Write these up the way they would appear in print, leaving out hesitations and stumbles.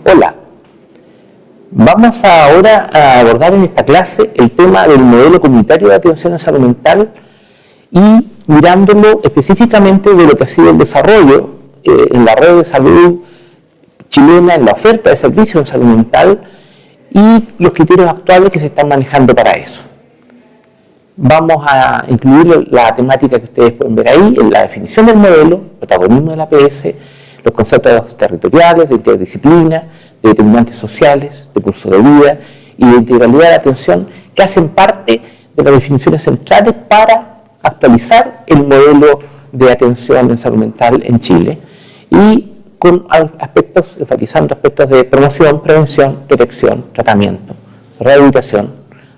Hola, vamos ahora a abordar en esta clase el tema del modelo comunitario de atención en salud mental y mirándolo específicamente de lo que ha sido el desarrollo en la red de salud chilena, en la oferta de servicios en salud mental y los criterios actuales que se están manejando para eso. Vamos a incluir la temática que ustedes pueden ver ahí, en la definición del modelo, protagonismo de la APS, los conceptos territoriales, de interdisciplina, de determinantes sociales, de curso de vida y de integralidad de la atención, que hacen parte de las definiciones centrales para actualizar el modelo de atención en salud mental en Chile y con aspectos, enfatizando aspectos de promoción, prevención, detección, tratamiento, rehabilitación,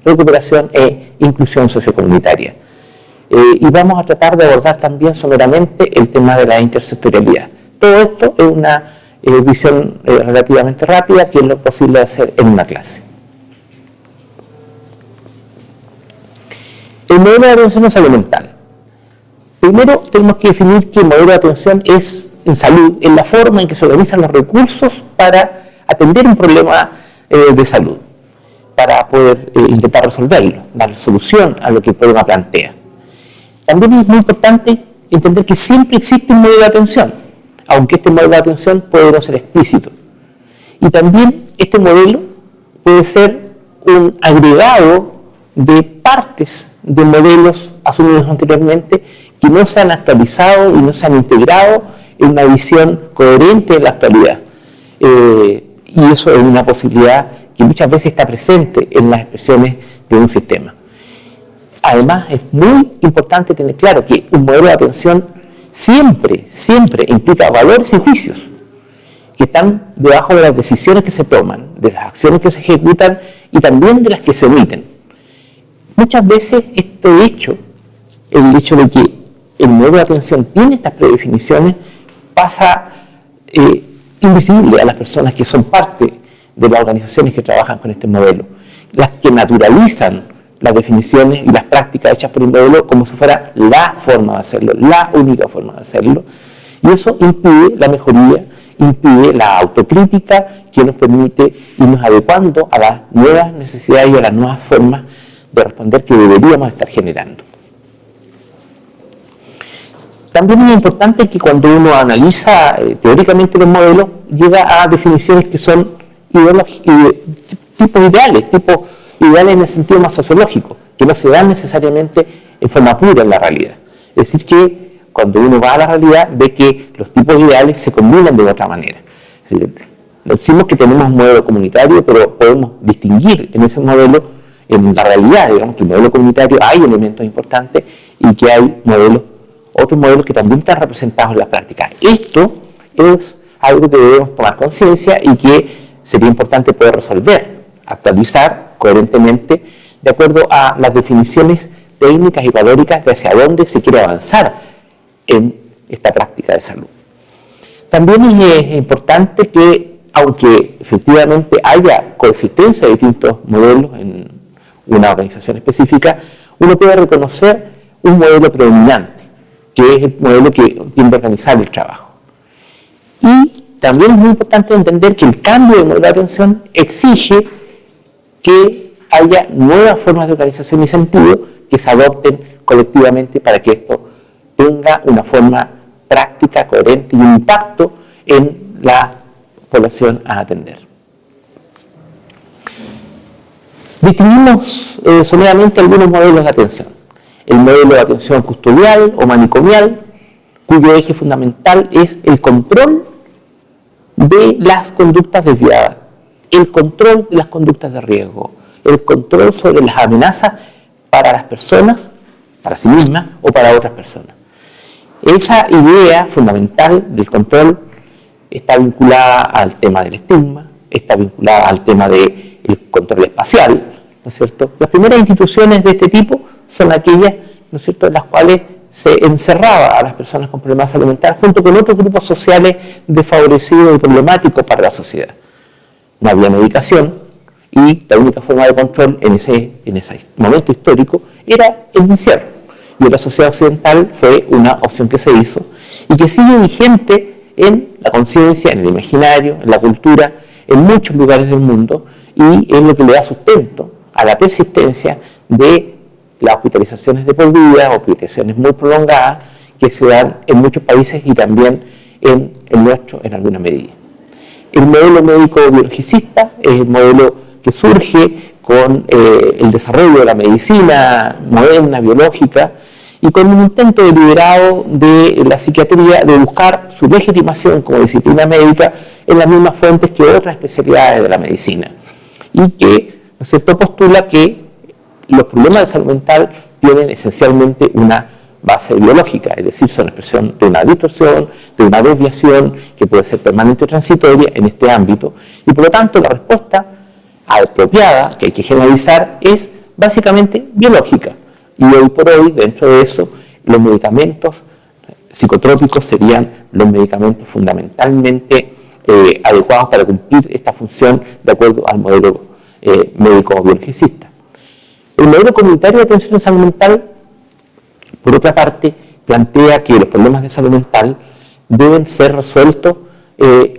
recuperación e inclusión sociocomunitaria. Y vamos a tratar de abordar también someramente el tema de la intersectorialidad. Todo esto es una visión relativamente rápida, que es lo posible de hacer en una clase. El modelo de atención en salud mental. Primero tenemos que definir qué modelo de atención es en salud, en la forma en que se organizan los recursos para atender un problema de salud, para poder intentar resolverlo, dar solución a lo que el problema plantea. También es muy importante entender que siempre existe un modelo de atención, aunque este modelo de atención puede no ser explícito. Y también este modelo puede ser un agregado de partes de modelos asumidos anteriormente que no se han actualizado y no se han integrado en una visión coherente de la actualidad. Y eso es una posibilidad que muchas veces está presente en las expresiones de un sistema. Además, es muy importante tener claro que un modelo de atención siempre implica valores y juicios que están debajo de las decisiones que se toman, de las acciones que se ejecutan y también de las que se omiten. Muchas veces el hecho de que el modelo de atención tiene estas predefiniciones pasa invisible a las personas que son parte de las organizaciones que trabajan con este modelo, las que naturalizan las definiciones y las prácticas hechas por el modelo como si fuera la forma de hacerlo, la única forma de hacerlo. Y eso impide la mejoría, impide la autocrítica que nos permite irnos adecuando a las nuevas necesidades y a las nuevas formas de responder que deberíamos estar generando. También es importante que cuando uno analiza teóricamente los modelos, llega a definiciones que son tipos ideales en el sentido más sociológico, que no se dan necesariamente en forma pura en la realidad. Es decir, que cuando uno va a la realidad ve que los tipos ideales se combinan de otra manera. Es decir, decimos que tenemos un modelo comunitario, pero podemos distinguir en ese modelo, en la realidad, digamos que en el modelo comunitario hay elementos importantes y que hay otros modelos que también están representados en la práctica. Esto es algo que debemos tomar conciencia y que sería importante poder resolver, actualizar coherentemente de acuerdo a las definiciones técnicas y valóricas de hacia dónde se quiere avanzar en esta práctica de salud. También es importante que, aunque efectivamente haya coexistencia de distintos modelos en una organización específica, uno puede reconocer un modelo predominante, que es el modelo que tiende a organizar el trabajo. Y también es muy importante entender que el cambio de modelo de atención exige que haya nuevas formas de organización y sentido que se adopten colectivamente para que esto tenga una forma práctica, coherente y un impacto en la población a atender. Distinguimos someramente algunos modelos de atención. El modelo de atención custodial o manicomial, cuyo eje fundamental es el control de las conductas desviadas, el control de las conductas de riesgo, el control sobre las amenazas para las personas, para sí mismas o para otras personas. Esa idea fundamental del control está vinculada al tema del estigma, está vinculada al tema del control espacial, ¿no es cierto? Las primeras instituciones de este tipo son aquellas, ¿no es cierto?, en las cuales se encerraba a las personas con problemas de salud mental junto con otros grupos sociales desfavorecidos y problemáticos para la sociedad. No había medicación y la única forma de control en ese momento histórico era el encierro. Y en la sociedad occidental fue una opción que se hizo y que sigue vigente en la conciencia, en el imaginario, en la cultura, en muchos lugares del mundo y es lo que le da sustento a la persistencia de las hospitalizaciones de por vida, hospitalizaciones muy prolongadas que se dan en muchos países y también en el nuestro en alguna medida. El modelo médico biologicista es el modelo que surge con el desarrollo de la medicina moderna, biológica, y con un intento deliberado de la psiquiatría de buscar su legitimación como disciplina médica en las mismas fuentes que otras especialidades de la medicina. Y que, ¿no es cierto?, postula que los problemas de salud mental tienen esencialmente una base biológica, es decir, son expresión de una distorsión, de una desviación que puede ser permanente o transitoria en este ámbito, y por lo tanto la respuesta apropiada, que hay que generalizar, es básicamente biológica. Y hoy por hoy, dentro de eso, los medicamentos psicotrópicos serían los medicamentos fundamentalmente adecuados para cumplir esta función de acuerdo al modelo médico-biologicista. El modelo comunitario de atención en salud mental, por otra parte, plantea que los problemas de salud mental deben ser resueltos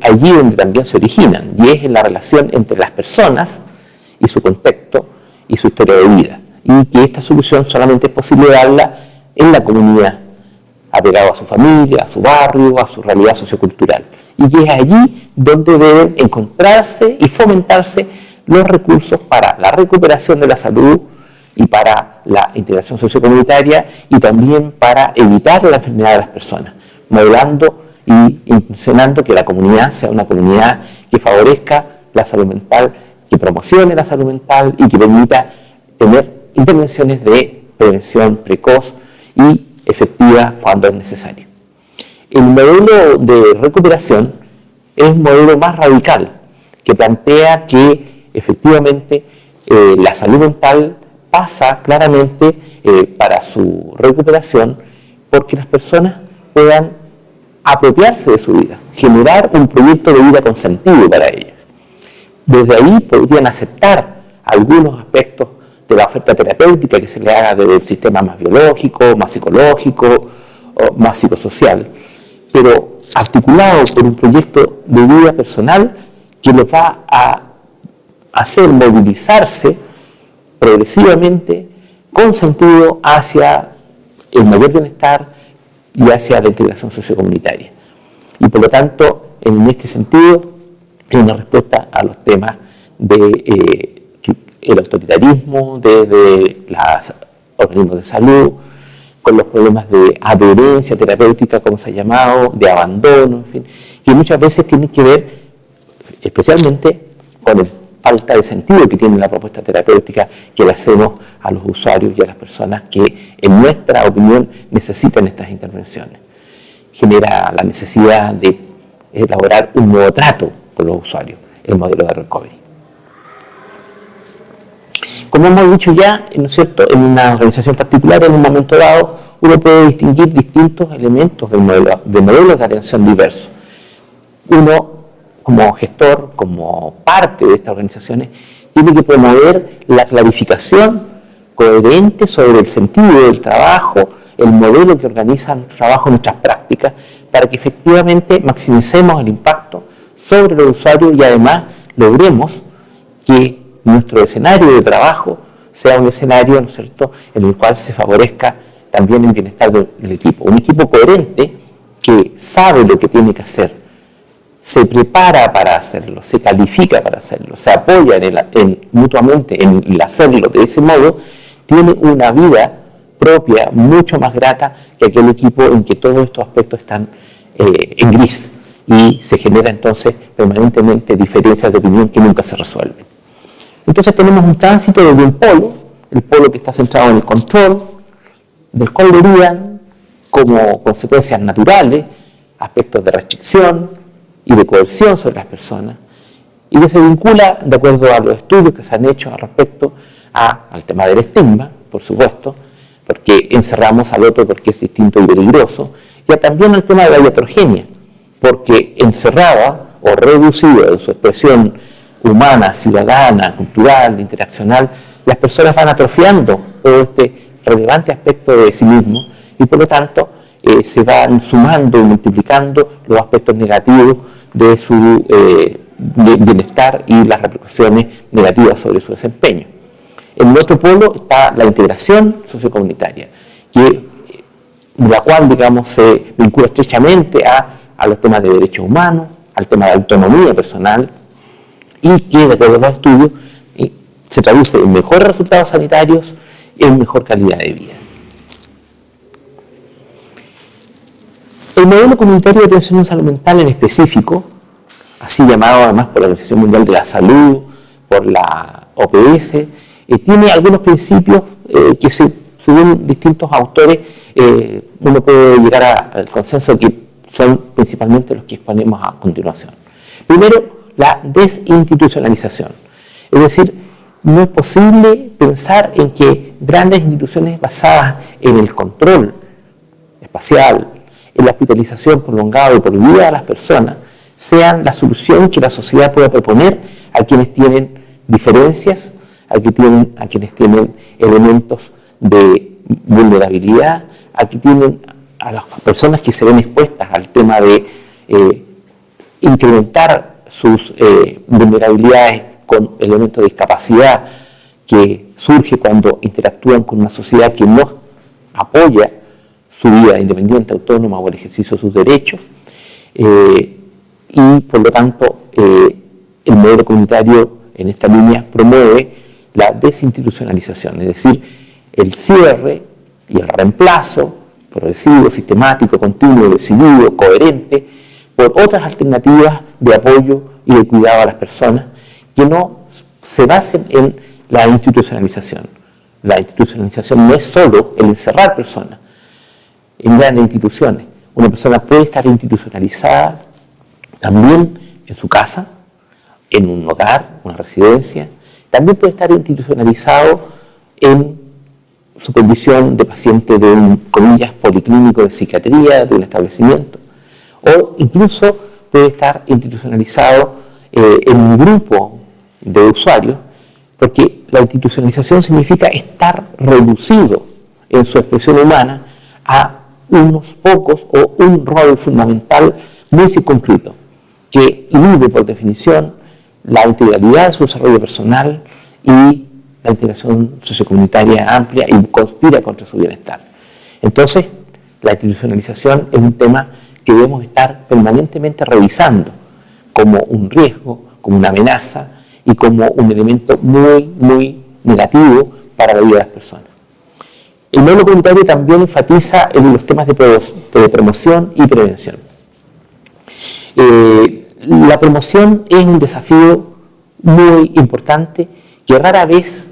allí donde también se originan, y es en la relación entre las personas y su contexto y su historia de vida, y que esta solución solamente es posible darla en la comunidad, apegado a su familia, a su barrio, a su realidad sociocultural, y que es allí donde deben encontrarse y fomentarse los recursos para la recuperación de la salud y para la integración sociocomunitaria y también para evitar la enfermedad de las personas, modelando y intencionando que la comunidad sea una comunidad que favorezca la salud mental, que promocione la salud mental y que permita tener intervenciones de prevención precoz y efectiva cuando es necesario. El modelo de recuperación es un modelo más radical que plantea que efectivamente la salud mental pasa claramente para su recuperación porque las personas puedan apropiarse de su vida, generar un proyecto de vida con sentido para ellas. Desde ahí podrían aceptar algunos aspectos de la oferta terapéutica que se le haga desde el sistema más biológico, más psicológico, o más psicosocial, pero articulado por un proyecto de vida personal que los va a hacer movilizarse progresivamente con sentido hacia el mayor bienestar y hacia la integración sociocomunitaria. Y por lo tanto, en este sentido, es una respuesta a los temas de el autoritarismo desde los organismos de salud, con los problemas de adherencia terapéutica, como se ha llamado, de abandono, en fin, que muchas veces tienen que ver especialmente con la falta de sentido que tiene la propuesta terapéutica que le hacemos a los usuarios y a las personas que, en nuestra opinión, necesitan estas intervenciones. Genera la necesidad de elaborar un nuevo trato con los usuarios, el modelo de recovery. Como hemos dicho ya, ¿no es cierto?, en una organización particular, en un momento dado, uno puede distinguir distintos elementos de modelos de atención diversos. Uno, como gestor, como parte de estas organizaciones, tiene que promover la clarificación coherente sobre el sentido del trabajo, el modelo que organiza nuestro trabajo, nuestras prácticas, para que efectivamente maximicemos el impacto sobre los usuarios y además logremos que nuestro escenario de trabajo sea un escenario, ¿no es cierto?, en el cual se favorezca también el bienestar del equipo. Un equipo coherente que sabe lo que tiene que hacer, se prepara para hacerlo, se califica para hacerlo, se apoya mutuamente en el hacerlo de ese modo, tiene una vida propia mucho más grata que aquel equipo en que todos estos aspectos están en gris y se genera entonces permanentemente diferencias de opinión que nunca se resuelven. Entonces tenemos un tránsito desde un polo, el polo que está centrado en el control, del cual derivan como consecuencias naturales aspectos de restricción y de coerción sobre las personas, y que se vincula, de acuerdo a los estudios que se han hecho al respecto, al tema del estigma, por supuesto, porque encerramos al otro porque es distinto y peligroso, y también al tema de la iatrogenia, porque encerrada o reducida en su expresión humana, ciudadana, cultural, interaccional, las personas van atrofiando todo este relevante aspecto de sí mismo y por lo tanto se van sumando y multiplicando los aspectos negativos de su bienestar y las repercusiones negativas sobre su desempeño. En el otro polo está la integración sociocomunitaria, la cual, digamos, se vincula estrechamente a los temas de derechos humanos, al tema de autonomía personal, y que, de acuerdo a los estudios, se traduce en mejores resultados sanitarios y en mejor calidad de vida. El modelo comunitario de atención en salud mental en específico, así llamado además por la Organización Mundial de la Salud, por la OPS, tiene algunos principios que, según distintos autores, uno puede llegar al consenso que son principalmente los que exponemos a continuación. Primero, la desinstitucionalización. Es decir, no es posible pensar en que grandes instituciones basadas en el control espacial, en la hospitalización prolongada y por vida de las personas, sean la solución que la sociedad pueda proponer a quienes tienen diferencias, a quienes tienen elementos de vulnerabilidad, a las personas que se ven expuestas al tema de incrementar sus vulnerabilidades con elementos de discapacidad que surge cuando interactúan con una sociedad que no apoya su vida independiente, autónoma o el ejercicio de sus derechos, y por lo tanto el modelo comunitario en esta línea promueve la desinstitucionalización, es decir, el cierre y el reemplazo progresivo, sistemático, continuo, decidido, coherente, por otras alternativas de apoyo y de cuidado a las personas que no se basen en la institucionalización. La institucionalización no es solo el encerrar personas en grandes instituciones. Una persona puede estar institucionalizada también en su casa, en un hogar, una residencia. También puede estar institucionalizado en su condición de paciente de un, comillas, policlínico de psiquiatría, de un establecimiento. O incluso puede estar institucionalizado en un grupo de usuarios, porque la institucionalización significa estar reducido en su expresión humana a unos pocos o un rol fundamental muy circunscrito, que inhibe por definición la integralidad de su desarrollo personal y la integración sociocomunitaria amplia y conspira contra su bienestar. Entonces, la institucionalización es un tema que debemos estar permanentemente revisando como un riesgo, como una amenaza y como un elemento muy, muy negativo para la vida de las personas. El modelo comunitario también enfatiza en los temas de promoción y prevención. La promoción es un desafío muy importante que rara vez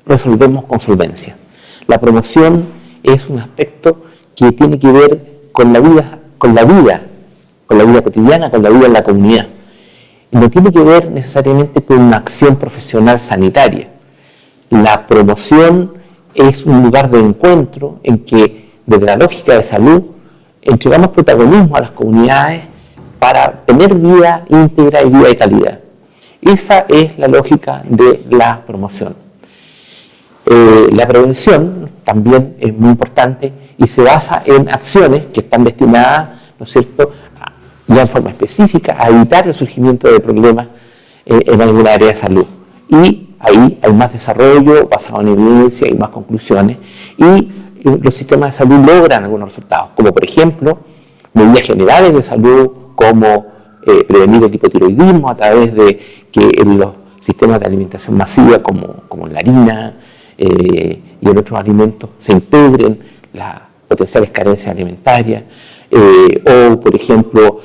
resolvemos con solvencia. La promoción es un aspecto que tiene que ver con la vida cotidiana, con la vida en la comunidad. Y no tiene que ver necesariamente con una acción profesional sanitaria. La promoción es un lugar de encuentro en que, desde la lógica de salud, entregamos protagonismo a las comunidades para tener vida íntegra y vida de calidad. Esa es la lógica de la promoción. La prevención también es muy importante y se basa en acciones que están destinadas, ¿no es cierto?, ya en forma específica, a evitar el surgimiento de problemas en alguna área de salud. Y ahí hay más desarrollo basado en evidencia y más conclusiones, y los sistemas de salud logran algunos resultados, como por ejemplo, medidas generales de salud, como prevenir el hipotiroidismo a través de que en los sistemas de alimentación masiva, como en la harina y en otros alimentos, se integren las potenciales carencias alimentarias, o por ejemplo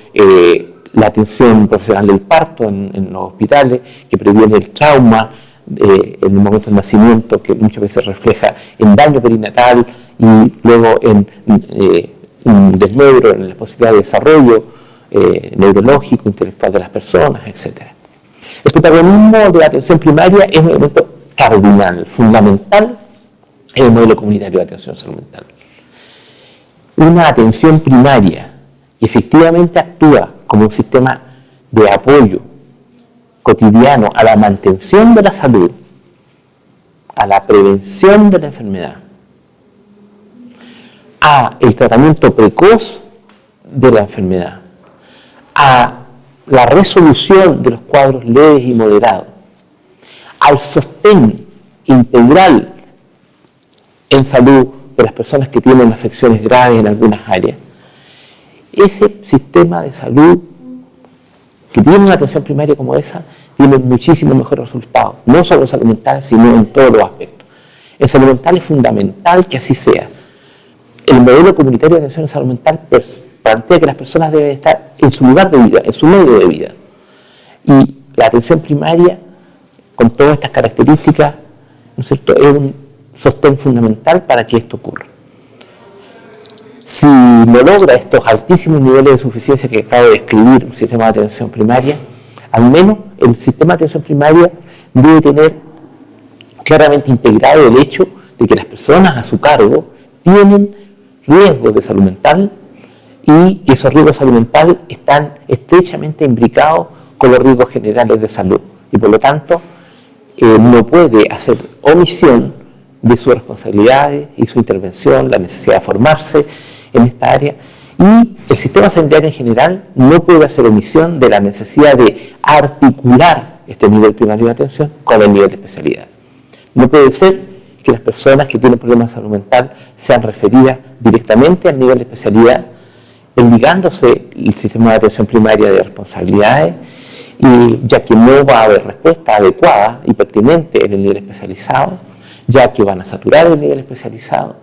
la atención profesional del parto en los hospitales, que previene el trauma en el momento del nacimiento, que muchas veces refleja en daño perinatal y luego en un desmedro en la posibilidad de desarrollo neurológico, intelectual de las personas, etc. El protagonismo de la atención primaria es un elemento cardinal, fundamental en el modelo comunitario de atención salud mental. Una atención primaria que efectivamente actúa como un sistema de apoyo cotidiano a la mantención de la salud, a la prevención de la enfermedad, a el tratamiento precoz de la enfermedad, a la resolución de los cuadros leves y moderados, al sostén integral en salud de las personas que tienen afecciones graves en algunas áreas, ese sistema de salud que tiene una atención primaria como esa, tiene muchísimos mejores resultados, no solo en salud mental, sino en todos los aspectos. En salud mental es fundamental que así sea. El modelo comunitario de atención en salud mental plantea que las personas deben estar en su lugar de vida, en su medio de vida. Y la atención primaria, con todas estas características, ¿no es cierto?, es un sostén fundamental para que esto ocurra. Si no logra estos altísimos niveles de suficiencia que acabo de describir un sistema de atención primaria, al menos el sistema de atención primaria debe tener claramente integrado el hecho de que las personas a su cargo tienen riesgos de salud mental y que esos riesgos de salud mental están estrechamente imbricados con los riesgos generales de salud y por lo tanto no puede hacer omisión de sus responsabilidades y su intervención, la necesidad de formarse en esta área. Y el sistema sanitario en general no puede hacer omisión de la necesidad de articular este nivel primario de atención con el nivel de especialidad. No puede ser que las personas que tienen problemas de salud mental sean referidas directamente al nivel de especialidad, desligándose el sistema de atención primaria de responsabilidades, y ya que no va a haber respuesta adecuada y pertinente en el nivel especializado, ya que van a saturar el nivel especializado,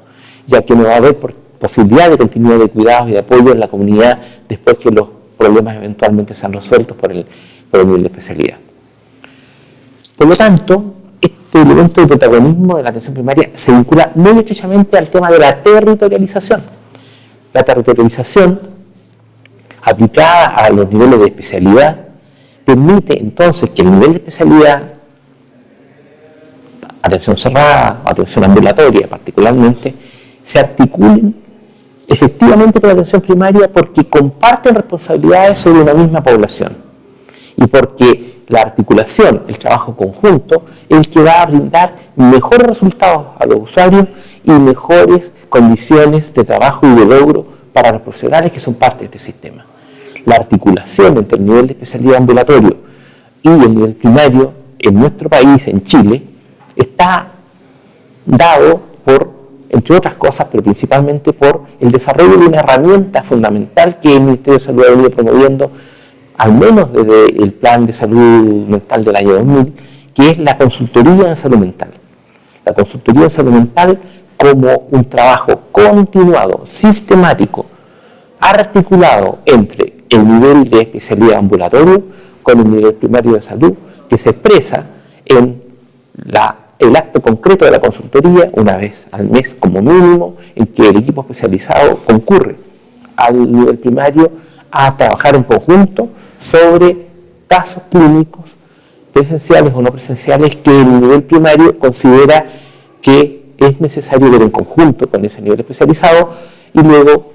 ya que no va a haber posibilidad de continuidad de cuidados y de apoyo en la comunidad después que los problemas eventualmente sean resueltos por el nivel de especialidad. Por lo tanto, este elemento de protagonismo de la atención primaria se vincula muy estrechamente al tema de la territorialización. La territorialización aplicada a los niveles de especialidad permite entonces que el nivel de especialidad, atención cerrada, atención ambulatoria particularmente, se articulen efectivamente con la atención primaria porque comparten responsabilidades sobre una misma población y porque la articulación, el trabajo conjunto, es el que va a brindar mejores resultados a los usuarios y mejores condiciones de trabajo y de logro para los profesionales que son parte de este sistema. La articulación entre el nivel de especialidad ambulatorio y el nivel primario en nuestro país, en Chile, está dado por, entre otras cosas, pero principalmente por el desarrollo de una herramienta fundamental que el Ministerio de Salud ha venido promoviendo, al menos desde el Plan de Salud Mental del año 2000, que es la consultoría en salud mental. La consultoría en salud mental como un trabajo continuado, sistemático, articulado entre el nivel de especialidad ambulatorio con el nivel primario de salud, que se expresa en el acto concreto de la consultoría, una vez al mes como mínimo, en que el equipo especializado concurre al nivel primario a trabajar en conjunto sobre casos clínicos presenciales o no presenciales que el nivel primario considera que es necesario ver en conjunto con ese nivel especializado y luego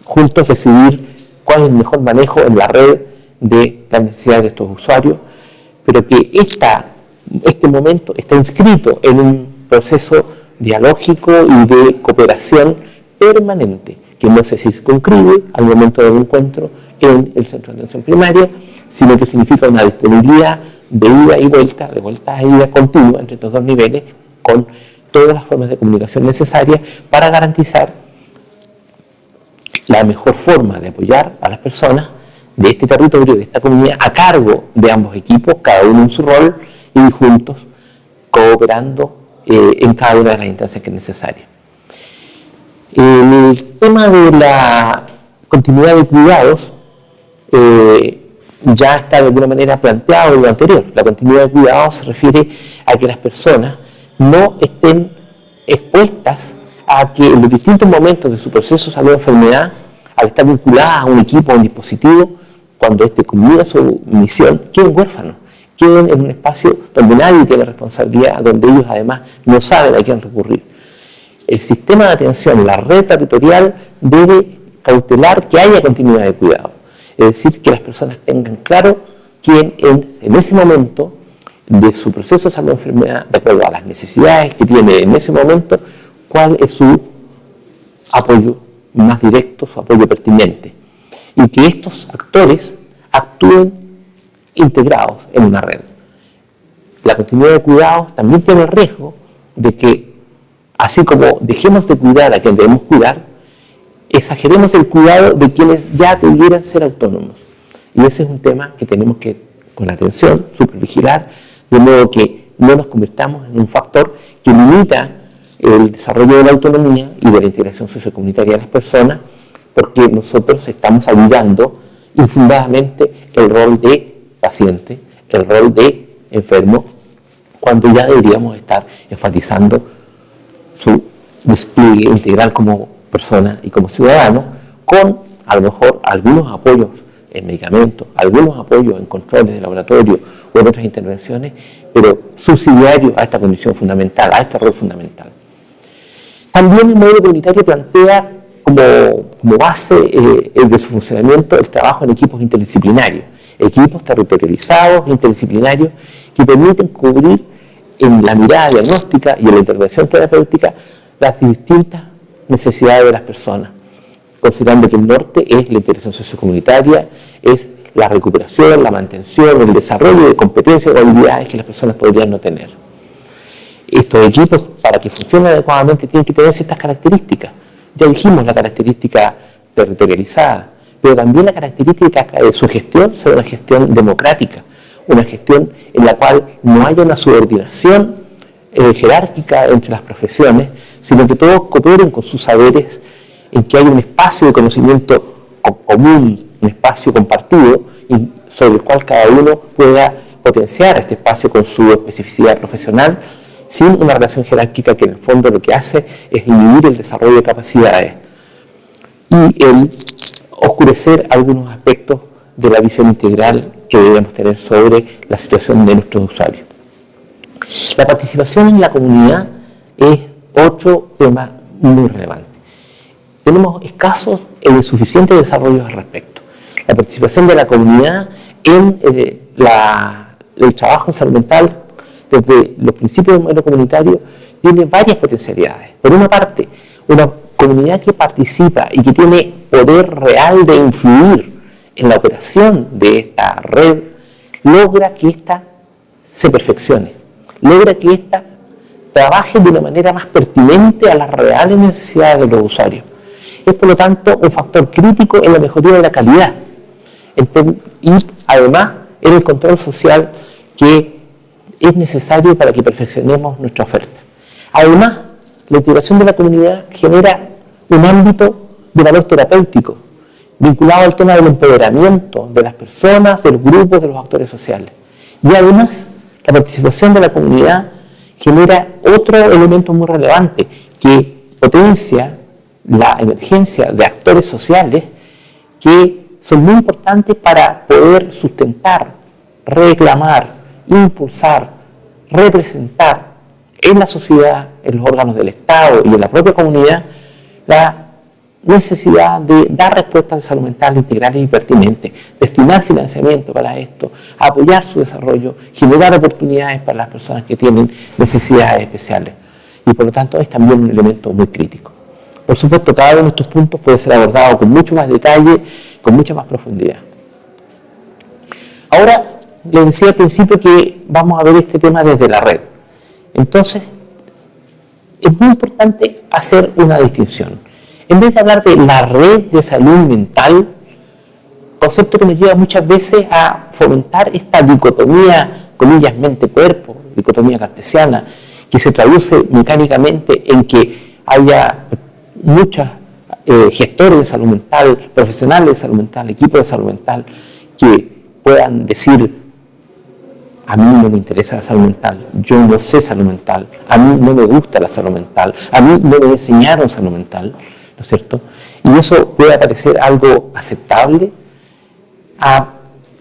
juntos decidir cuál es el mejor manejo en la red de las necesidades de estos usuarios, pero que este momento está inscrito en un proceso dialógico y de cooperación permanente, que no se circunscribe al momento del encuentro en el centro de atención primaria, sino que significa una disponibilidad de ida y vuelta, de vuelta a ida continua entre estos dos niveles, con todas las formas de comunicación necesarias para garantizar la mejor forma de apoyar a las personas de este territorio, de esta comunidad, a cargo de ambos equipos, cada uno en su rol, y juntos cooperando en cada una de las instancias que es necesaria. El tema de la continuidad de cuidados ya está de alguna manera planteado en lo anterior. La continuidad de cuidados se refiere a que las personas no estén expuestas a que en los distintos momentos de su proceso de salud o enfermedad, al estar vinculadas a un equipo o un dispositivo, cuando éste culmina su misión, queden huérfanos, queden en un espacio donde nadie tiene responsabilidad, donde ellos además no saben a quién recurrir. El sistema de atención, la red territorial, debe cautelar que haya continuidad de cuidado. Es decir, que las personas tengan claro quién en ese momento de su proceso de salud o enfermedad, de acuerdo a las necesidades que tiene en ese momento, cuál es su apoyo más directo, su apoyo pertinente. Y que estos actores actúen integrados en una red. La continuidad de cuidados también tiene el riesgo de que, así como dejemos de cuidar a quien debemos cuidar, exageremos el cuidado de quienes ya debieran ser autónomos. Y ese es un tema que tenemos que, con atención, supervigilar, de modo que no nos convirtamos en un factor que limita el desarrollo de la autonomía y de la integración sociocomunitaria de las personas, porque nosotros estamos ayudando infundadamente el rol de paciente, el rol de enfermo, cuando ya deberíamos estar enfatizando su despliegue integral como persona y como ciudadano, con a lo mejor algunos apoyos en medicamentos, algunos apoyos en controles de laboratorio o en otras intervenciones, pero subsidiarios a esta condición fundamental, a este rol fundamental. También el modelo comunitario plantea como base de su funcionamiento el trabajo en equipos interdisciplinarios, equipos territorializados, interdisciplinarios, que permiten cubrir en la mirada diagnóstica y en la intervención terapéutica las distintas necesidades de las personas, considerando que el norte es la integración sociocomunitaria, es la recuperación, la mantención, el desarrollo de competencias o habilidades que las personas podrían no tener. Estos equipos, para que funcionen adecuadamente, tienen que tener ciertas características. Ya dijimos la característica territorializada, pero también la característica de su gestión será una gestión democrática, una gestión en la cual no haya una subordinación jerárquica entre las profesiones, sino que todos cooperen con sus saberes, en que haya un espacio de conocimiento común, un espacio compartido, y sobre el cual cada uno pueda potenciar este espacio con su especificidad profesional, sin una relación jerárquica que en el fondo lo que hace es inhibir el desarrollo de capacidades y el oscurecer algunos aspectos de la visión integral que debemos tener sobre la situación de nuestros usuarios. La participación en la comunidad es otro tema muy relevante. Tenemos escasos e insuficientes desarrollos al respecto. La participación de la comunidad en el trabajo en salud mental desde los principios del modelo comunitario tiene varias potencialidades. Por una parte, una comunidad que participa y que tiene poder real de influir en la operación de esta red, logra que ésta se perfeccione, logra que ésta trabaje de una manera más pertinente a las reales necesidades de los usuarios. Es, por lo tanto, un factor crítico en la mejoría de la calidad y, además, en el control social que es necesario para que perfeccionemos nuestra oferta. Además, la integración de la comunidad genera un ámbito de valor terapéutico, vinculado al tema del empoderamiento de las personas, de los grupos, de los actores sociales. Y además, la participación de la comunidad genera otro elemento muy relevante, que potencia la emergencia de actores sociales que son muy importantes para poder sustentar, reclamar, impulsar, representar en la sociedad, en los órganos del Estado y en la propia comunidad la necesidad de dar respuestas de salud mental integrales y pertinentes, destinar financiamiento para esto, apoyar su desarrollo, generar oportunidades para las personas que tienen necesidades especiales. Y por lo tanto es también un elemento muy crítico. Por supuesto, cada uno de estos puntos puede ser abordado con mucho más detalle, con mucha más profundidad. Ahora, les decía al principio que vamos a ver este tema desde la red. Entonces, es muy importante hacer una distinción. En vez de hablar de la red de salud mental, concepto que nos lleva muchas veces a fomentar esta dicotomía, comillas, mente-cuerpo, dicotomía cartesiana, que se traduce mecánicamente en que haya muchos gestores de salud mental, profesionales de salud mental, equipos de salud mental, que puedan decir: a mí no me interesa la salud mental, yo no sé salud mental, a mí no me gusta la salud mental, a mí no me enseñaron salud mental, ¿no es cierto? Y eso puede parecer algo aceptable a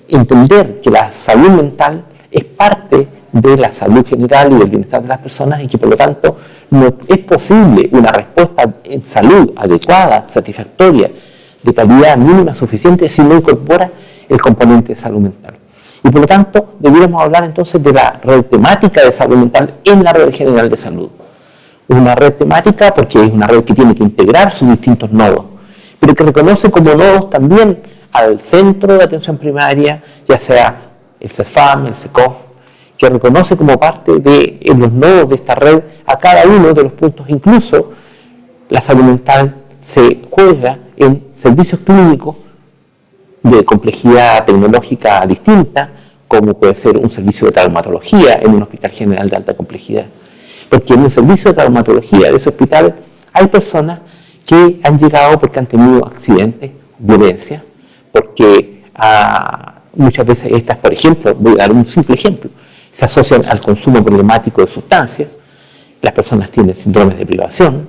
entender que la salud mental es parte de la salud general y del bienestar de las personas, y que por lo tanto no es posible una respuesta en salud adecuada, satisfactoria, de calidad mínima suficiente si no incorpora el componente de salud mental. Y por lo tanto debiéramos hablar entonces de la red temática de salud mental en la red general de salud. Una red temática porque es una red que tiene que integrar sus distintos nodos, pero que reconoce como nodos también al centro de atención primaria, ya sea el CEFAM, el SECOF, que reconoce como parte de los nodos de esta red a cada uno de los puntos. Incluso la salud mental se juega en servicios clínicos de complejidad tecnológica distinta, como puede ser un servicio de traumatología en un hospital general de alta complejidad. Porque en el servicio de traumatología de ese hospital hay personas que han llegado porque han tenido accidentes, violencia, porque muchas veces estas, por ejemplo, voy a dar un simple ejemplo, se asocian al consumo problemático de sustancias, las personas tienen síndromes de privación.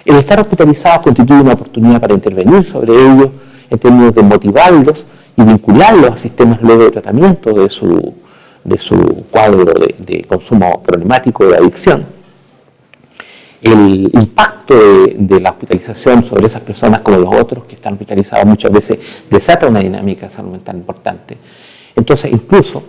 El estar hospitalizados constituye una oportunidad para intervenir sobre ellos en términos de motivarlos y vincularlos a sistemas luego de tratamiento de su cuadro de consumo problemático de adicción. El impacto de la hospitalización sobre esas personas como los otros que están hospitalizados muchas veces desata una dinámica de salud mental importante. Entonces, incluso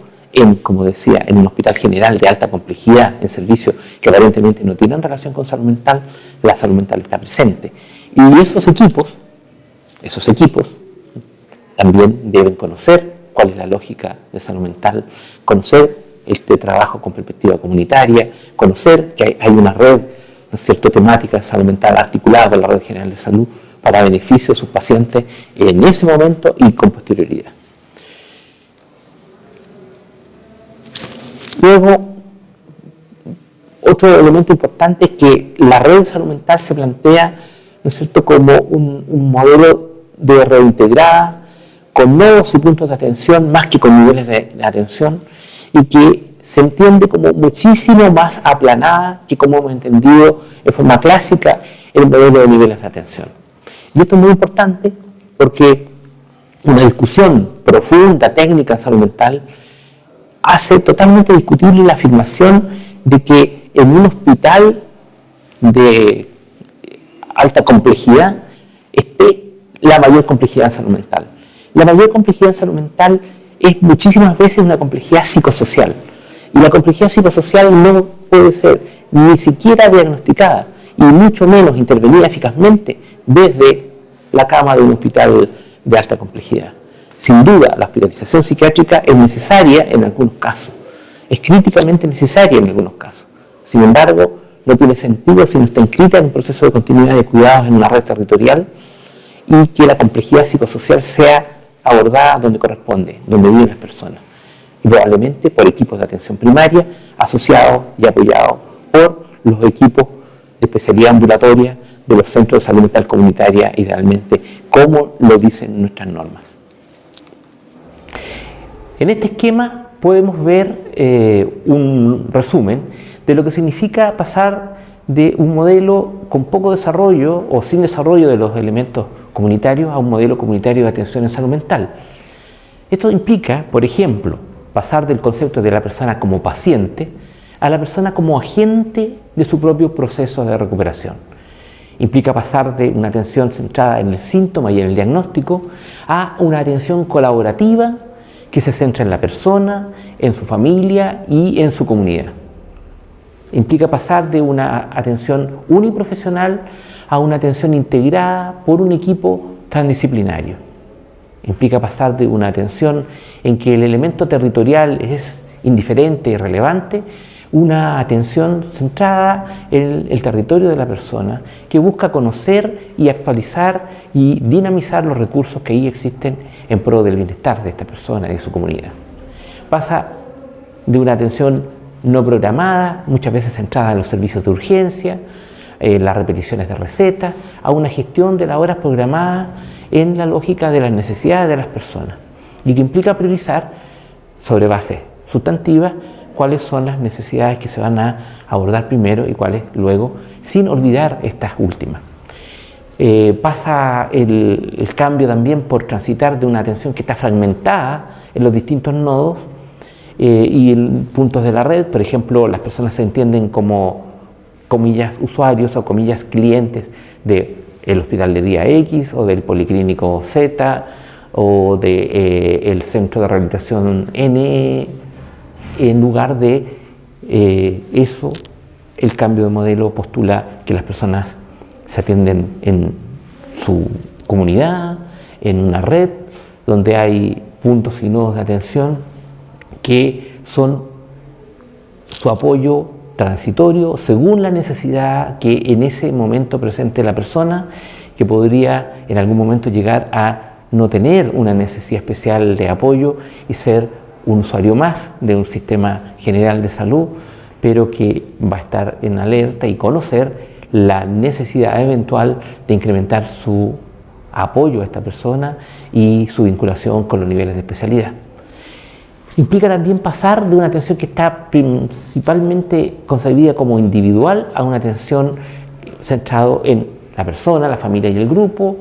como decía, en un hospital general de alta complejidad, en servicios que aparentemente no tienen relación con salud mental, la salud mental está presente. Y esos equipos también deben conocer cuál es la lógica de salud mental, conocer este trabajo con perspectiva comunitaria, conocer que hay una red, ¿no es cierto?, temática de salud mental articulada con la Red General de Salud para beneficio de sus pacientes en ese momento y con posterioridad. Luego, otro elemento importante es que la red de salud mental se plantea, ¿no es cierto?, como un modelo de red integrada, con nodos y puntos de atención más que con niveles de atención, y que se entiende como muchísimo más aplanada que como hemos entendido en forma clásica el modelo de niveles de atención. Y esto es muy importante porque una discusión profunda, técnica en salud mental, hace totalmente discutible la afirmación de que en un hospital de alta complejidad esté la mayor complejidad en salud mental. La mayor complejidad en salud mental es muchísimas veces una complejidad psicosocial. Y la complejidad psicosocial no puede ser ni siquiera diagnosticada y mucho menos intervenida eficazmente desde la cama de un hospital de alta complejidad. Sin duda, la hospitalización psiquiátrica es necesaria en algunos casos, es críticamente necesaria en algunos casos. Sin embargo, no tiene sentido si no está inscrita en un proceso de continuidad de cuidados en una red territorial y que la complejidad psicosocial sea abordada donde corresponde, donde viven las personas. Y probablemente por equipos de atención primaria asociados y apoyados por los equipos de especialidad ambulatoria de los centros de salud mental comunitaria, idealmente, como lo dicen nuestras normas. En este esquema podemos ver un resumen de lo que significa pasar de un modelo con poco desarrollo o sin desarrollo de los elementos comunitarios a un modelo comunitario de atención en salud mental. Esto implica, por ejemplo, pasar del concepto de la persona como paciente a la persona como agente de su propio proceso de recuperación. Implica pasar de una atención centrada en el síntoma y en el diagnóstico a una atención colaborativa que se centra en la persona, en su familia y en su comunidad. Implica pasar de una atención uniprofesional a una atención integrada por un equipo transdisciplinario. Implica pasar de una atención en que el elemento territorial es indiferente y relevante, una atención centrada en el territorio de la persona que busca conocer y actualizar y dinamizar los recursos que ahí existen en pro del bienestar de esta persona y de su comunidad. Pasa de una atención no programada, muchas veces centrada en los servicios de urgencia, las repeticiones de recetas, a una gestión de las horas programadas en la lógica de las necesidades de las personas y que implica priorizar sobre bases sustantivas cuáles son las necesidades que se van a abordar primero y cuáles luego, sin olvidar estas últimas. Pasa el cambio también por transitar de una atención que está fragmentada en los distintos nodos y en puntos de la red. Por ejemplo, las personas se entienden como, comillas, usuarios o comillas, clientes del hospital de día X o del policlínico Z o del centro de rehabilitación N. En lugar de eso, el cambio de modelo postula que las personas se atienden en su comunidad, en una red donde hay puntos y nodos de atención que son su apoyo transitorio según la necesidad que en ese momento presente la persona, que podría en algún momento llegar a no tener una necesidad especial de apoyo y ser un usuario más de un sistema general de salud, pero que va a estar en alerta y conocer la necesidad eventual de incrementar su apoyo a esta persona y su vinculación con los niveles de especialidad. Implica también pasar de una atención que está principalmente concebida como individual a una atención centrada en la persona, la familia y el grupo,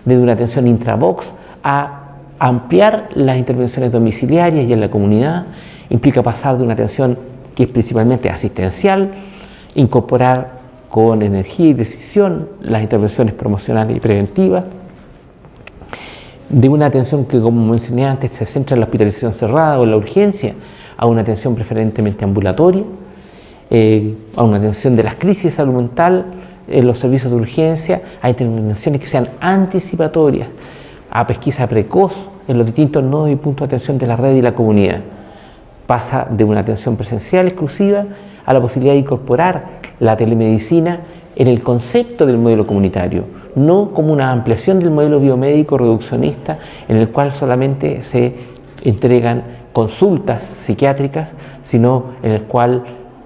de una atención intravox a ampliar las intervenciones domiciliarias y en la comunidad. Implica pasar de una atención que es principalmente asistencial, incorporar con energía y decisión las intervenciones promocionales y preventivas, de una atención que, como mencioné antes, se centra en la hospitalización cerrada o en la urgencia, a una atención preferentemente ambulatoria, a una atención de las crisis de salud mental en los servicios de urgencia, a intervenciones que sean anticipatorias, a pesquisa precoz en los distintos nodos y puntos de atención de la red y la comunidad. Pasa de una atención presencial exclusiva a la posibilidad de incorporar la telemedicina en el concepto del modelo comunitario, no como una ampliación del modelo biomédico reduccionista en el cual solamente se entregan consultas psiquiátricas, sino en el cual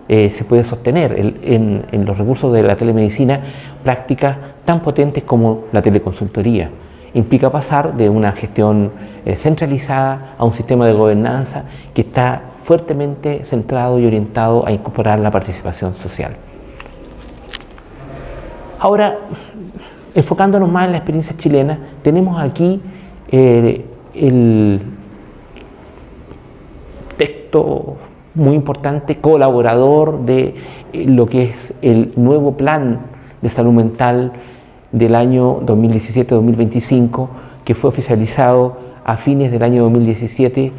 se puede sostener en los recursos de la telemedicina prácticas tan potentes como la teleconsultoría. Implica pasar de una gestión centralizada a un sistema de gobernanza que está fuertemente centrado y orientado a incorporar la participación social. Ahora, enfocándonos más en la experiencia chilena, tenemos aquí el texto muy importante, colaborador de lo que es el nuevo plan de salud mental del año 2017-2025, que fue oficializado a fines del año 2017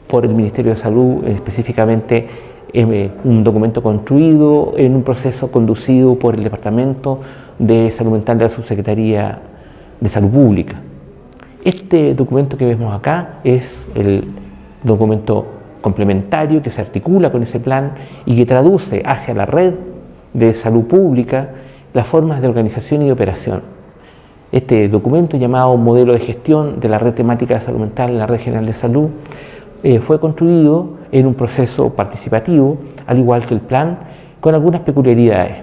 por el Ministerio de Salud, específicamente un documento construido en un proceso conducido por el Departamento de Salud Mental de la Subsecretaría de Salud Pública. Este documento que vemos acá es el documento complementario que se articula con ese plan y que traduce hacia la red de salud pública las formas de organización y de operación. Este documento, llamado Modelo de Gestión de la Red Temática de Salud Mental en la Red General de Salud, fue construido en un proceso participativo, al igual que el plan, con algunas peculiaridades.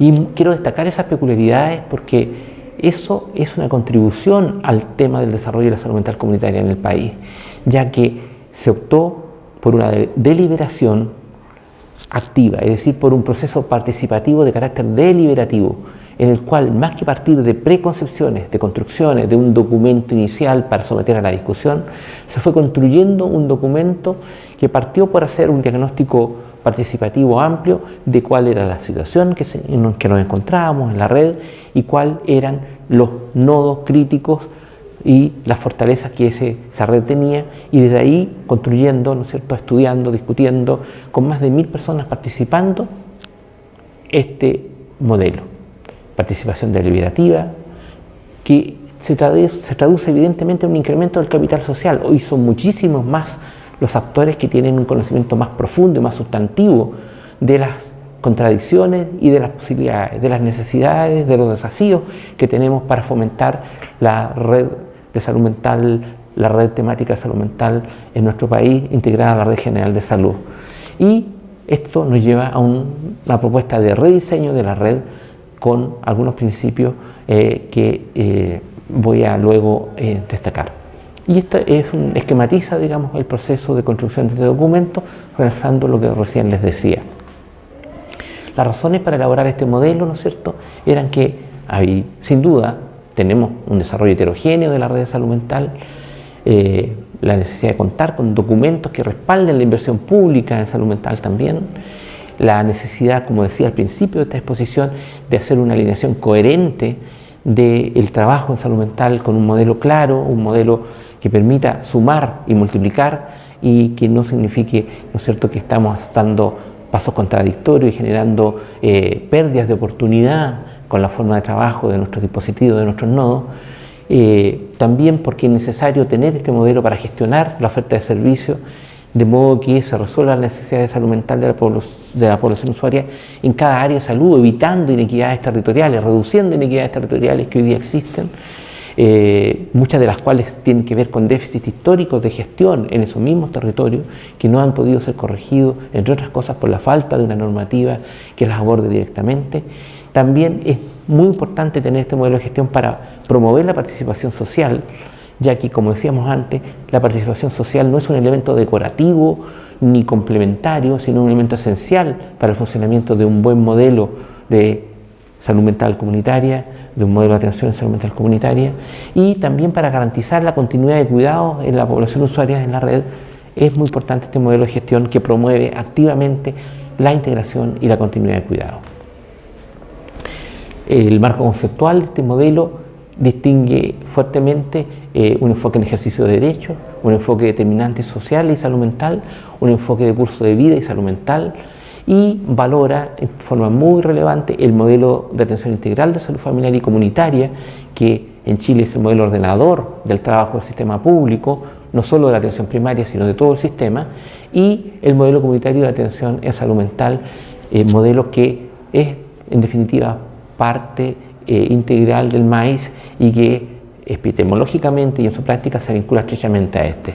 Y quiero destacar esas peculiaridades porque eso es una contribución al tema del desarrollo de la salud mental comunitaria en el país, ya que se optó por una deliberación activa, es decir, por un proceso participativo de carácter deliberativo, en el cual, más que partir de preconcepciones, de construcciones, de un documento inicial para someter a la discusión, se fue construyendo un documento que partió por hacer un diagnóstico participativo amplio de cuál era la situación en que nos encontrábamos en la red y cuáles eran los nodos críticos y las fortalezas que esa red tenía, y desde ahí construyendo, ¿no es cierto?, estudiando, discutiendo, con más de 1000 personas participando, este modelo. Participación deliberativa, que se traduce evidentemente en un incremento del capital social. Hoy son muchísimos más los actores que tienen un conocimiento más profundo y más sustantivo de las contradicciones y de las posibilidades, de las necesidades, de los desafíos que tenemos para fomentar la red de salud mental, la red temática de salud mental en nuestro país, integrada a la Red General de Salud. Y esto nos lleva a una propuesta de rediseño de la red con algunos principios que voy a luego destacar. Y esto esquematiza, digamos, el proceso de construcción de este documento, realzando lo que recién les decía. Las razones para elaborar este modelo, ¿no es cierto?, eran que hay, sin duda, tenemos un desarrollo heterogéneo de la red de salud mental, la necesidad de contar con documentos que respalden la inversión pública en salud mental también, la necesidad, como decía al principio de esta exposición, de hacer una alineación coherente del trabajo en salud mental con un modelo claro, un modelo que permita sumar y multiplicar y que no signifique, ¿no es cierto?, que estamos dando pasos contradictorios y generando pérdidas de oportunidad con la forma de trabajo de nuestros dispositivos, de nuestros nodos, También porque es necesario tener este modelo para gestionar la oferta de servicios, de modo que se resuelvan las necesidades de salud mental de la población usuaria en cada área de salud, evitando inequidades territoriales, reduciendo inequidades territoriales que hoy día existen, muchas de las cuales tienen que ver con déficits históricos de gestión en esos mismos territorios que no han podido ser corregidos, entre otras cosas por la falta de una normativa que las aborde directamente. También es muy importante tener este modelo de gestión para promover la participación social, ya que, como decíamos antes, la participación social no es un elemento decorativo ni complementario, sino un elemento esencial para el funcionamiento de un buen modelo de salud mental comunitaria, de un modelo de atención en salud mental comunitaria, y también para garantizar la continuidad de cuidados en la población usuaria en la red. Es muy importante este modelo de gestión que promueve activamente la integración y la continuidad de cuidado. El marco conceptual de este modelo distingue fuertemente un enfoque en ejercicio de derechos, un enfoque de determinantes sociales y salud mental, un enfoque de curso de vida y salud mental, y valora en forma muy relevante el modelo de atención integral de salud familiar y comunitaria, que en Chile es el modelo ordenador del trabajo del sistema público, no solo de la atención primaria, sino de todo el sistema, y el modelo comunitario de atención en salud mental, modelo que es, en definitiva, parte integral del MAIS y que epistemológicamente y en su práctica se vincula estrechamente a este.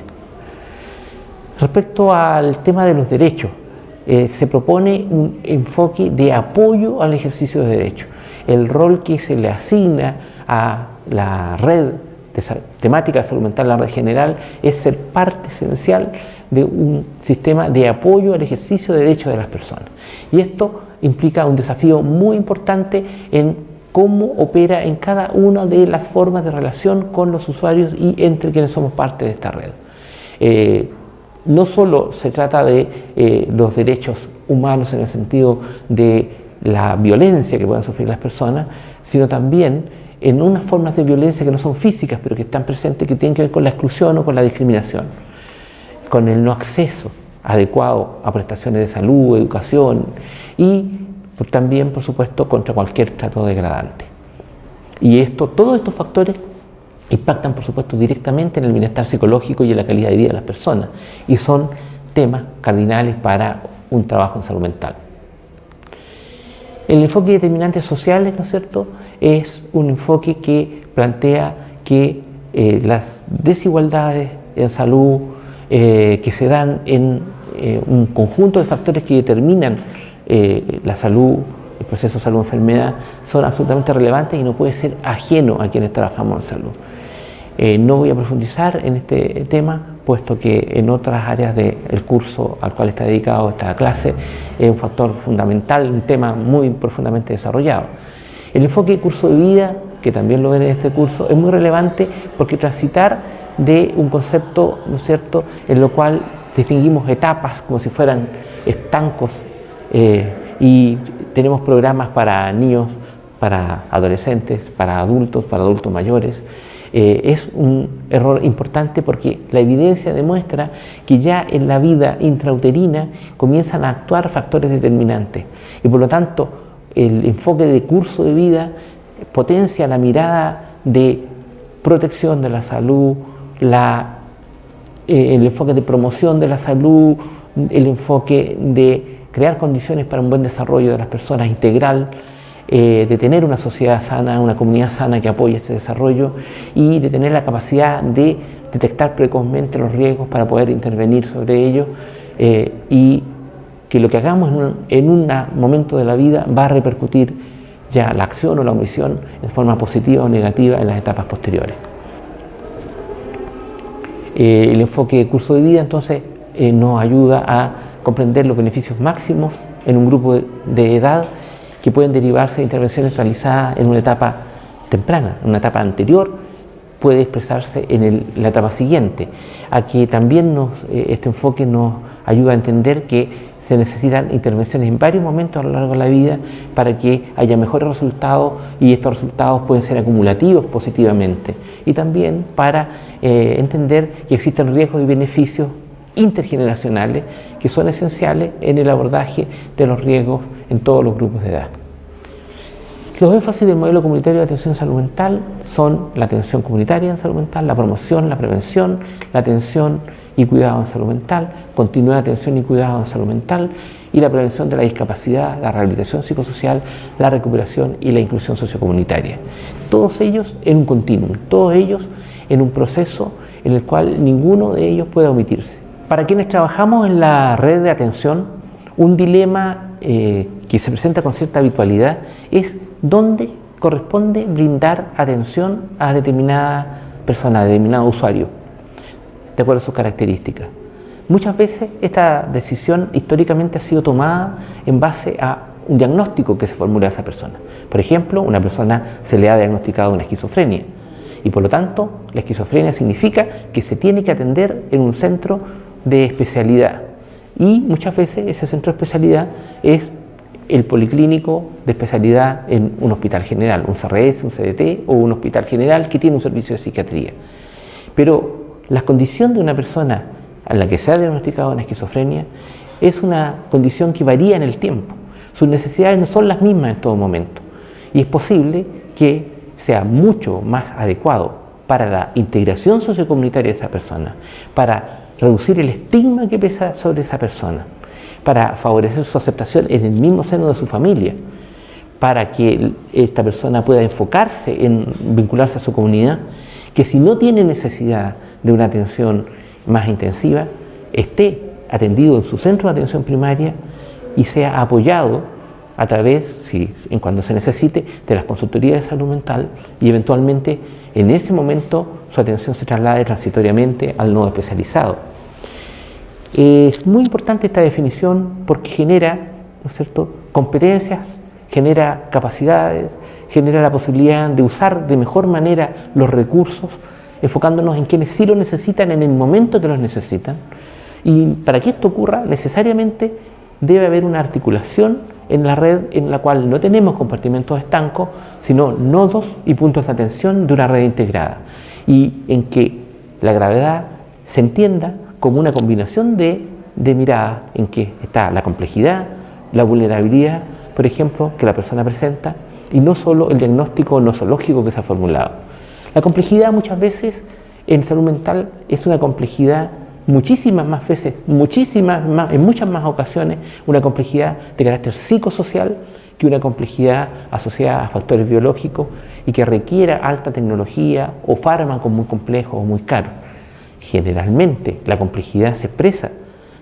Respecto al tema de los derechos, se propone un enfoque de apoyo al ejercicio de derechos. El rol que se le asigna a la red de temática de salud mental, la red general, es ser parte esencial de un sistema de apoyo al ejercicio de derechos de las personas. Y esto implica un desafío muy importante en cómo opera en cada una de las formas de relación con los usuarios y entre quienes somos parte de esta red. No solo se trata de los derechos humanos en el sentido de la violencia que puedan sufrir las personas, sino también en unas formas de violencia que no son físicas, pero que están presentes, que tienen que ver con la exclusión o con la discriminación, con el no acceso adecuado a prestaciones de salud, educación y también, por supuesto, contra cualquier trato degradante. Y todos estos factores impactan, por supuesto, directamente en el bienestar psicológico y en la calidad de vida de las personas, y son temas cardinales para un trabajo en salud mental. El enfoque de determinantes sociales, ¿no es cierto?, es un enfoque que plantea que las desigualdades en salud que se dan en un conjunto de factores que determinan la salud, el proceso de salud-enfermedad, son absolutamente relevantes y no puede ser ajeno a quienes trabajamos en salud. No voy a profundizar en este tema, puesto que en otras áreas del curso al cual está dedicado esta clase es un factor fundamental, un tema muy profundamente desarrollado. El enfoque de curso de vida, que también lo ven en este curso, es muy relevante porque transitar de un concepto, ¿no es cierto?, en lo cual distinguimos etapas como si fueran estancos, y tenemos programas para niños, para adolescentes, para adultos mayores. Es un error importante porque la evidencia demuestra que ya en la vida intrauterina comienzan a actuar factores determinantes y por lo tanto el enfoque de curso de vida potencia la mirada de protección de la salud, el enfoque de promoción de la salud, el enfoque de crear condiciones para un buen desarrollo de las personas integral, de tener una sociedad sana, una comunidad sana que apoye este desarrollo y de tener la capacidad de detectar precozmente los riesgos para poder intervenir sobre ellos y que lo que hagamos en un momento de la vida va a repercutir ya la acción o la omisión en forma positiva o negativa en las etapas posteriores. El enfoque de curso de vida entonces nos ayuda a comprender los beneficios máximos en un grupo de edad que pueden derivarse de intervenciones realizadas en una etapa temprana, en una etapa anterior, puede expresarse en la etapa siguiente. Aquí también este enfoque nos ayuda a entender que se necesitan intervenciones en varios momentos a lo largo de la vida para que haya mejores resultados y estos resultados pueden ser acumulativos positivamente. Y también para entender que existen riesgos y beneficios intergeneracionales que son esenciales en el abordaje de los riesgos en todos los grupos de edad. Los énfasis del modelo comunitario de atención en salud mental son la atención comunitaria en salud mental, la promoción, la prevención, la atención y cuidado en salud mental, continuidad de atención y cuidado en salud mental y la prevención de la discapacidad, la rehabilitación psicosocial, la recuperación y la inclusión sociocomunitaria. Todos ellos en un continuum, todos ellos en un proceso en el cual ninguno de ellos puede omitirse. Para quienes trabajamos en la red de atención, un dilema que se presenta con cierta habitualidad es dónde corresponde brindar atención a determinada persona, a determinado usuario, de acuerdo a sus características. Muchas veces esta decisión históricamente ha sido tomada en base a un diagnóstico que se formula a esa persona. Por ejemplo, una persona se le ha diagnosticado una esquizofrenia y por lo tanto la esquizofrenia significa que se tiene que atender en un centro de especialidad y muchas veces ese centro de especialidad es el policlínico de especialidad en un hospital general, un CRS, un CDT o un hospital general que tiene un servicio de psiquiatría. Pero la condición de una persona a la que se ha diagnosticado una esquizofrenia es una condición que varía en el tiempo. Sus necesidades no son las mismas en todo momento y es posible que sea mucho más adecuado para la integración sociocomunitaria de esa persona, para reducir el estigma que pesa sobre esa persona, para favorecer su aceptación en el mismo seno de su familia, para que esta persona pueda enfocarse en vincularse a su comunidad, que si no tiene necesidad de una atención más intensiva, esté atendido en su centro de atención primaria y sea apoyado a través, en cuando se necesite, de las consultorías de salud mental y eventualmente en ese momento su atención se traslade transitoriamente al nodo especializado. Es muy importante esta definición porque genera, ¿no es cierto?, competencias, genera capacidades, genera la posibilidad de usar de mejor manera los recursos, enfocándonos en quienes sí lo necesitan en el momento que los necesitan. Y para que esto ocurra, necesariamente debe haber una articulación en la red en la cual no tenemos compartimentos estancos, sino nodos y puntos de atención de una red integrada, y en que la gravedad se entienda como una combinación de miradas en que está la complejidad, la vulnerabilidad, por ejemplo, que la persona presenta, y no solo el diagnóstico nosológico que se ha formulado. La complejidad muchas veces en salud mental es una complejidad muchísimas más veces, en muchas más ocasiones, una complejidad de carácter psicosocial que una complejidad asociada a factores biológicos y que requiera alta tecnología o fármacos muy complejos o muy caros. Generalmente la complejidad se expresa,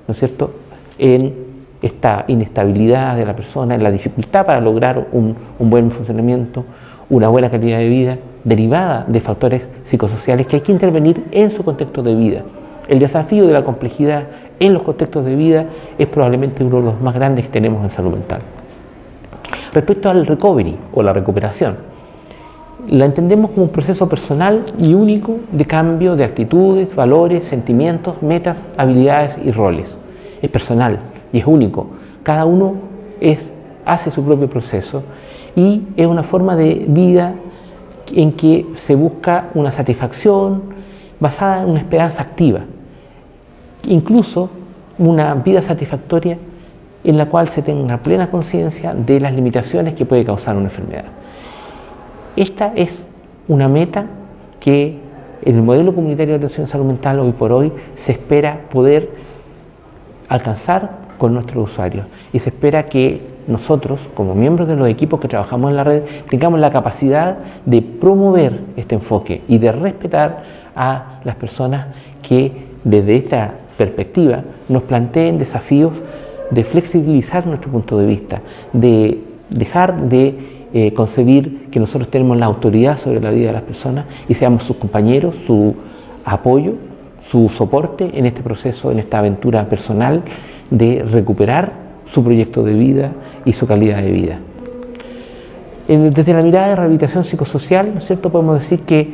¿no es cierto?, en esta inestabilidad de la persona, en la dificultad para lograr un buen funcionamiento, una buena calidad de vida, derivada de factores psicosociales que hay que intervenir en su contexto de vida. El desafío de la complejidad en los contextos de vida es probablemente uno de los más grandes que tenemos en salud mental. Respecto al recovery o la recuperación, la entendemos como un proceso personal y único de cambio de actitudes, valores, sentimientos, metas, habilidades y roles. Es personal y es único. Cada uno hace su propio proceso y es una forma de vida en que se busca una satisfacción basada en una esperanza activa, incluso una vida satisfactoria en la cual se tenga plena conciencia de las limitaciones que puede causar una enfermedad. Esta es una meta que en el modelo comunitario de atención en salud mental hoy por hoy se espera poder alcanzar con nuestros usuarios y se espera que nosotros, como miembros de los equipos que trabajamos en la red, tengamos la capacidad de promover este enfoque y de respetar a las personas que desde esta perspectiva nos planteen desafíos de flexibilizar nuestro punto de vista, de dejar de concebir que nosotros tenemos la autoridad sobre la vida de las personas y seamos sus compañeros, su apoyo, su soporte en este proceso, en esta aventura personal de recuperar su proyecto de vida y su calidad de vida. Desde la mirada de rehabilitación psicosocial, ¿no es cierto?, podemos decir que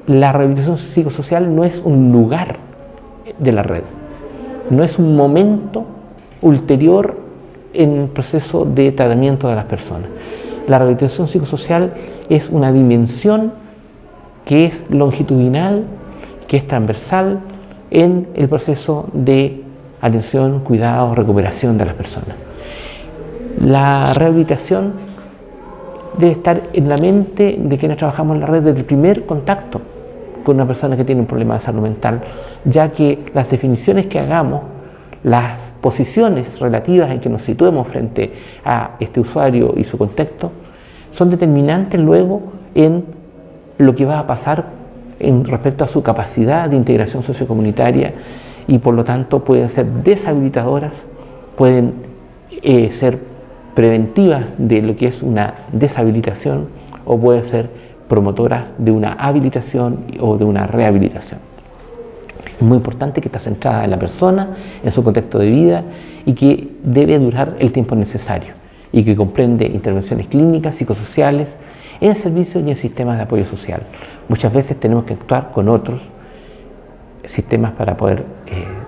la rehabilitación psicosocial no es un lugar de la red, no es un momento ulterior en el proceso de tratamiento de las personas. La rehabilitación psicosocial es una dimensión que es longitudinal, que es transversal en el proceso de atención, cuidado, recuperación de las personas. La rehabilitación debe estar en la mente de quienes trabajamos en la red desde el primer contacto con una persona que tiene un problema de salud mental, ya que las definiciones que hagamos, las posiciones relativas en que nos situemos frente a este usuario y su contexto, son determinantes luego en lo que va a pasar en respecto a su capacidad de integración sociocomunitaria, y por lo tanto pueden ser deshabilitadoras, pueden ser preventivas de lo que es una deshabilitación, o pueden ser promotoras de una habilitación o de una rehabilitación. Es muy importante que está centrada en la persona, en su contexto de vida, y que debe durar el tiempo necesario, y que comprende intervenciones clínicas, psicosociales, en servicios y en sistemas de apoyo social. Muchas veces tenemos que actuar con otros sistemas para poder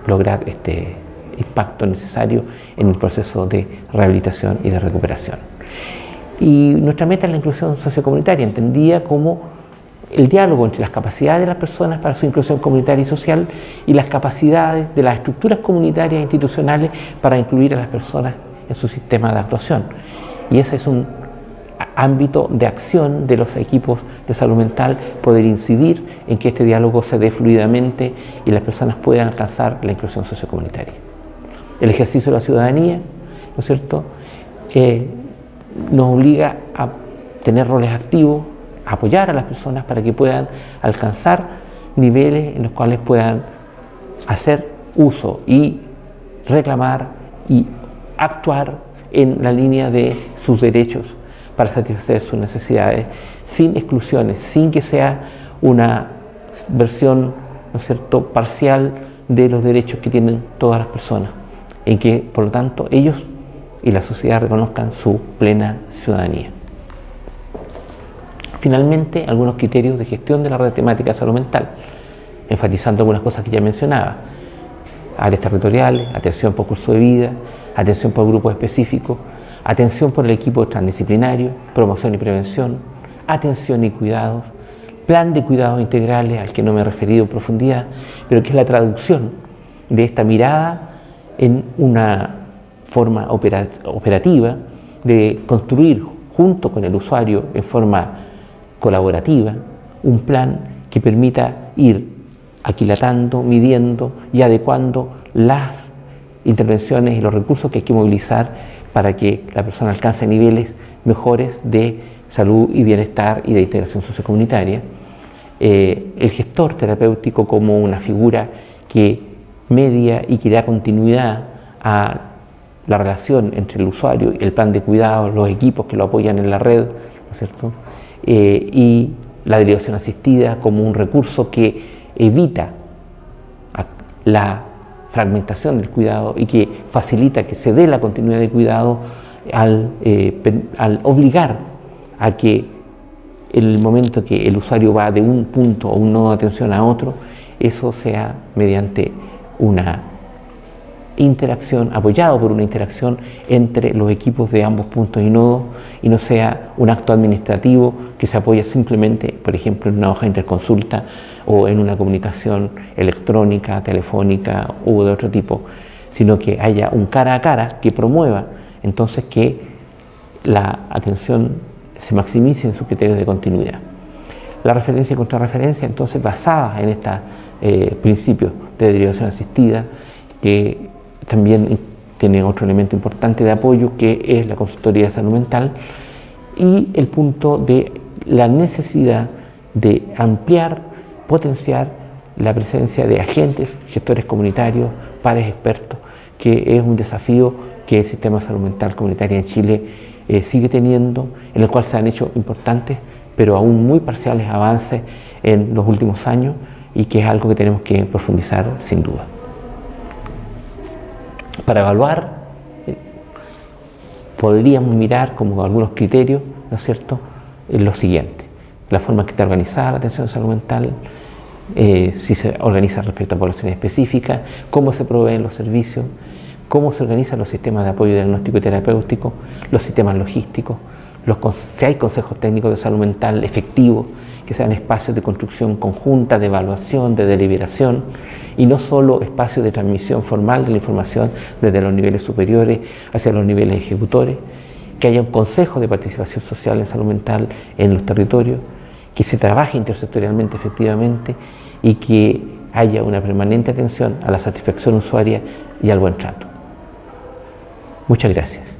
lograr este impacto necesario en el proceso de rehabilitación y de recuperación. Y nuestra meta es la inclusión sociocomunitaria, entendida como el diálogo entre las capacidades de las personas para su inclusión comunitaria y social y las capacidades de las estructuras comunitarias e institucionales para incluir a las personas en su sistema de actuación. Y ese es un ámbito de acción de los equipos de salud mental, poder incidir en que este diálogo se dé fluidamente y las personas puedan alcanzar la inclusión sociocomunitaria. El ejercicio de la ciudadanía, ¿no es cierto?, nos obliga a tener roles activos, a apoyar a las personas para que puedan alcanzar niveles en los cuales puedan hacer uso y reclamar y actuar en la línea de sus derechos para satisfacer sus necesidades, sin exclusiones, sin que sea una versión, ¿no es cierto?, parcial de los derechos que tienen todas las personas, en que, por lo tanto, ellos y la sociedad reconozcan su plena ciudadanía. Finalmente, algunos criterios de gestión de la red temática de salud mental, enfatizando algunas cosas que ya mencionaba: áreas territoriales, atención por curso de vida, atención por grupos específicos, atención por el equipo transdisciplinario, promoción y prevención, atención y cuidados, plan de cuidados integrales, al que no me he referido en profundidad, pero que es la traducción de esta mirada en una forma operativa de construir junto con el usuario en forma colaborativa un plan que permita ir aquilatando, midiendo y adecuando las intervenciones y los recursos que hay que movilizar para que la persona alcance niveles mejores de salud y bienestar y de integración sociocomunitaria. El gestor terapéutico como una figura que media y que da continuidad a la relación entre el usuario y el plan de cuidado, los equipos que lo apoyan en la red, ¿no es cierto?, y la derivación asistida como un recurso que evita la fragmentación del cuidado y que facilita que se dé la continuidad de cuidado al obligar a que en el momento que el usuario va de un punto o un nodo de atención a otro, eso sea mediante una interacción, apoyado por una interacción entre los equipos de ambos puntos y nodos, y no sea un acto administrativo que se apoya simplemente, por ejemplo, en una hoja de interconsulta o en una comunicación electrónica, telefónica u de otro tipo, sino que haya un cara a cara que promueva entonces que la atención se maximice en sus criterios de continuidad. La referencia y contrarreferencia, entonces, basada en estos principios de derivación asistida, que también tiene otro elemento importante de apoyo, que es la consultoría de salud mental, y el punto de la necesidad de ampliar, potenciar la presencia de agentes, gestores comunitarios, pares expertos, que es un desafío que el sistema de salud mental comunitaria en Chile sigue teniendo, en el cual se han hecho importantes, pero aún muy parciales avances en los últimos años, y que es algo que tenemos que profundizar sin duda. Para evaluar, podríamos mirar como algunos criterios, ¿no es cierto?, lo siguiente: la forma en que está organizada la atención de salud mental, si se organiza respecto a poblaciones específicas, cómo se proveen los servicios, cómo se organizan los sistemas de apoyo diagnóstico y terapéutico, los sistemas logísticos, si hay consejos técnicos de salud mental efectivos, que sean espacios de construcción conjunta, de evaluación, de deliberación, y no solo espacios de transmisión formal de la información desde los niveles superiores hacia los niveles ejecutores. que haya un consejo de participación social en salud mental en los territorios, que se trabaje intersectorialmente efectivamente y que haya una permanente atención a la satisfacción usuaria y al buen trato. Muchas gracias.